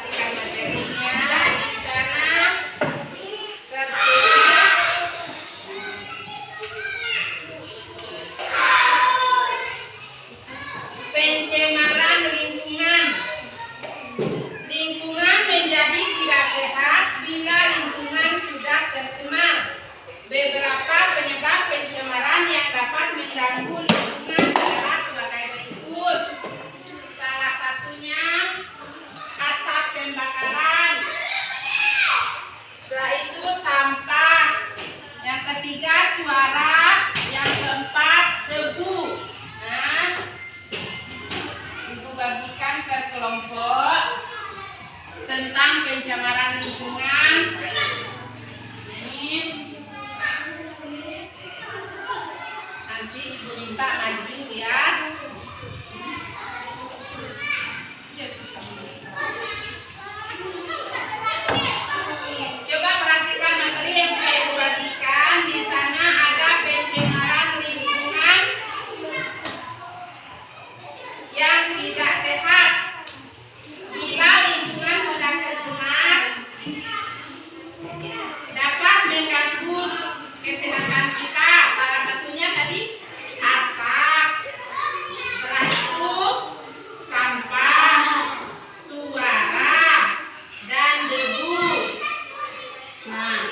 perhatikan materinya. Di sana tertulis pencemaran lingkungan. Lingkungan menjadi tidak sehat bila lingkungan sudah tercemar. Beberapa penyebab pencemaran yang dapat mengganggu lingkungan adalah sebagai berikut. Salah satunya asap pembakaran. Setelah itu sampah. Yang ketiga suara. Yang keempat debu. Nah, Ibu bagikan per kelompok tentang pencemaran lingkungan. Ini nanti Ibu minta maju ya. Coba perhatikan materi yang sudah Ibu bagikan. Di sana ada pencemaran lingkungan yang tidak sehat. Bila lingkungan sudah tercemar, dapat mengganggu kesehatan kita. Salah satunya tadi asap. Setelah itu sampah, suara, dan debu. Nah,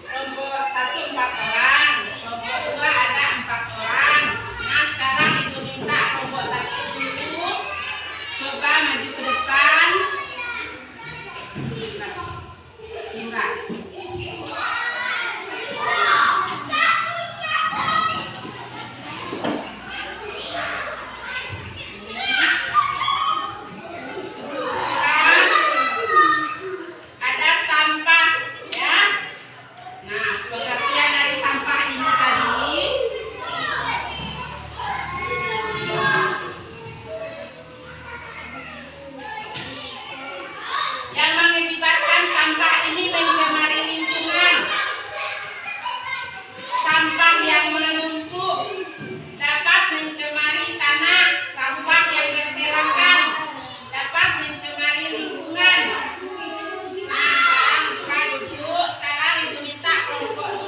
kelompok 1 4 orang, kelompok 2 ada 4 orang. Nah, sekarang Ibu minta kelompok 1 dulu. Coba maju ke depan. Indra. Ada sampah ya. Nah, pengertian dari sampah ini tadi. Yang mengakibatkan sampah ini mencemari lingkungan. Sampah yang menumpuk dapat mencemari tanah. Sampah yang berserakan dapat mencemari lingkungan. Nah, sekarang duduk. Sekarang Ibu minta kelompok 2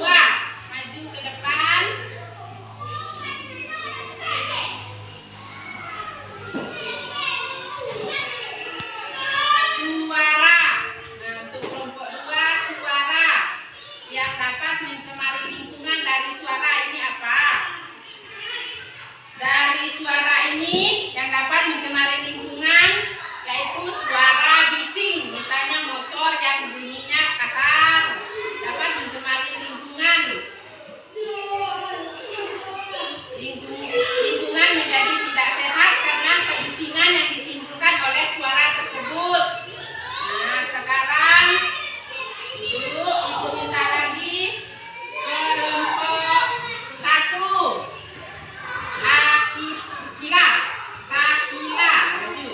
maju ke depan. Suara. Nah, untuk kelompok 2 suara yang dapat mencemari lingkungan. Dari suara ini apa? Dari suara ini yang dapat mencemari lingkungan yaitu suara bising. Misalnya motor yang bunyinya kasar dapat mencemari lingkungan. Lingkungan menjadi tidak sehat karena kebisingan yang ditimbulkan oleh suara tersebut. Nah, sekarang dulu Ibu minta lagi kelompok 1 Sakila maju.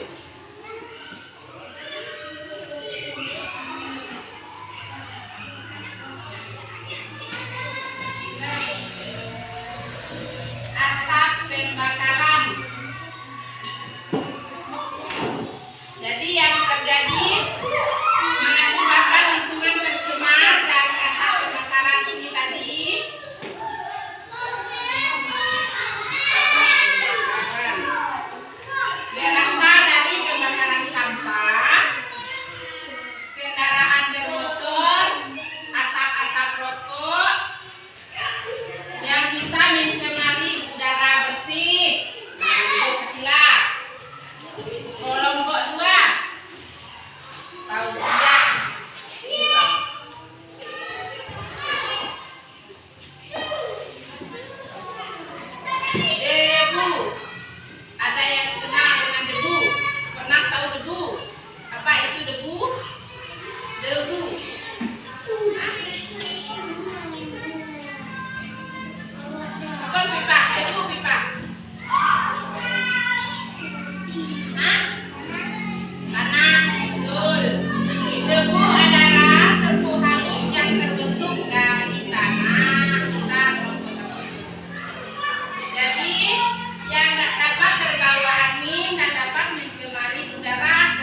Asap pembakaran. Jadi yang terjadi mengakibatkan lingkungan tercemar dari asap pembakaran ini tadi. Berasal dari pembakaran sampah, kendaraan bermotor, asap-asap rokok yang bisa mencemari udara bersih. Nah, itu sekilas. Kelompok 2 tahu tidak? Debu. Ada yang kenal dengan debu? Pernah tahu debu? Apa itu debu? Debu. Apa pipa? Debu pipa. Hah? Tanah. Betul. Debu adalah serbu halus yang terbentuk dari tanah. Kita kelompok 1. Jadi yang dapat terbawa angin dan dapat mencemari udara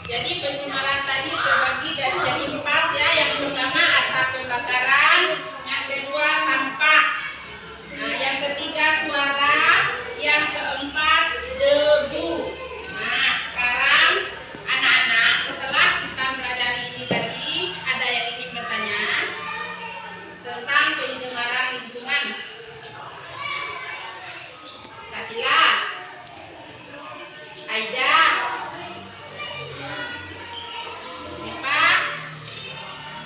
Jadi pencemaran tadi terbagi jadi 4 ya. Yang pertama asap pembakaran, yang kedua sampah, nah yang ketiga suara, yang keempat debu. Nah sekarang anak-anak setelah kita pelajari ini tadi, ada yang ingin bertanya tentang pencemaran lingkungan? Sakila, Aida,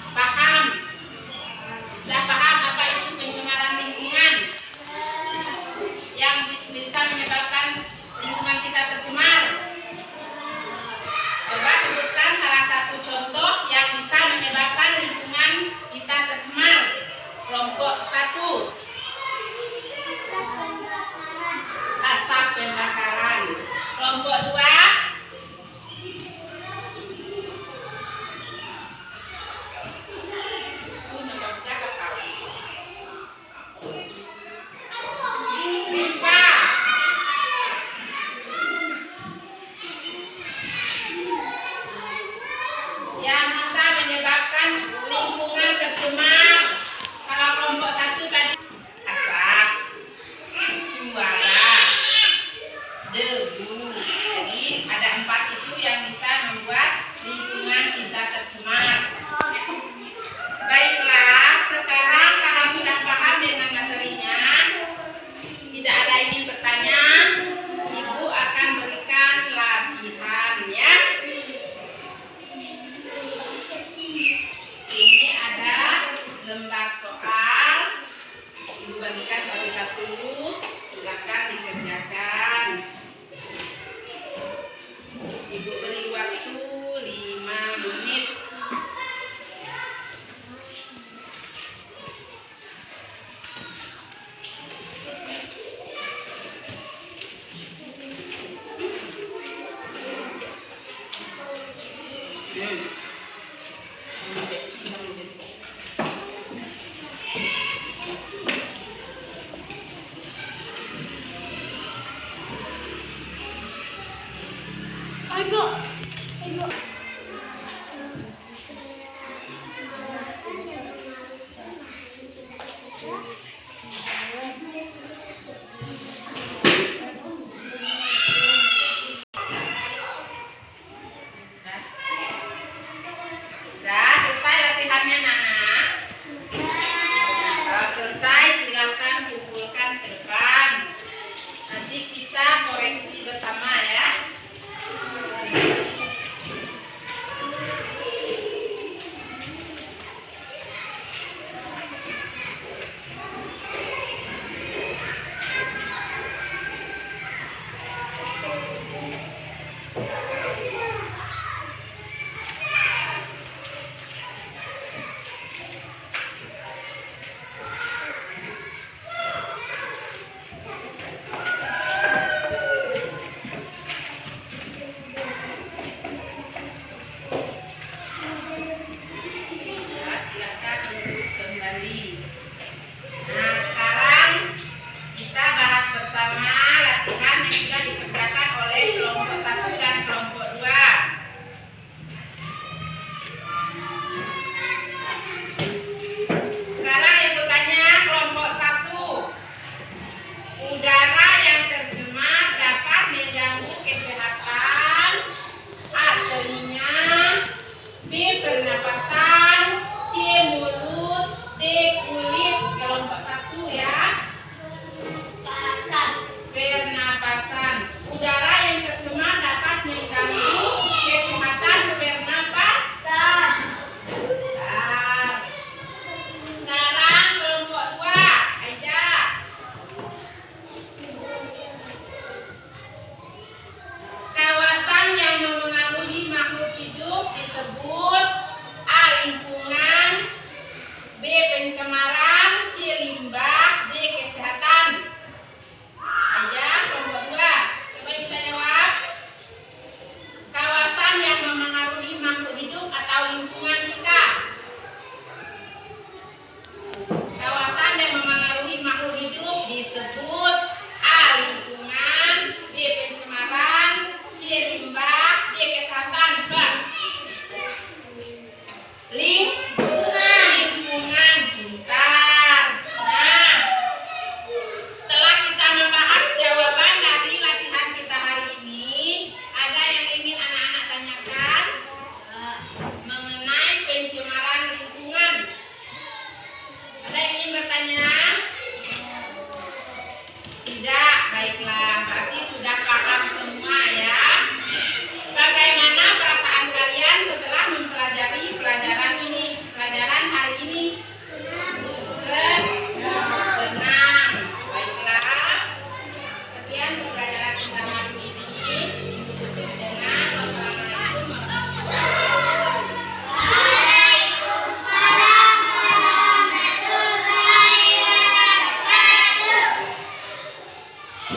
paham? Sudah paham apa itu pencemaran lingkungan yang bisa menyebabkan lingkungan kita tercemar? Coba sebutkan salah satu contoh yang bisa menyebabkan lingkungan kita tercemar. Kelompok 1, asap pembakaran. Kelompok 2, yang bisa menyebabkan lingkungan tercemar. Kalau kelompok 1 tadi asap, suara, debu. Jadi ada 4 itu yang bisa membuat lingkungan kita tercemar. Baiklah, sekarang kalau sudah paham dengan materinya, tidak ada ingin bertanya, Ibu akan berikan latihan ya. Ini ada lembar soal, Ibu bagikan satu-satu, silakan dikerjakan. Ibu beri waktu 5 menit. Ayo.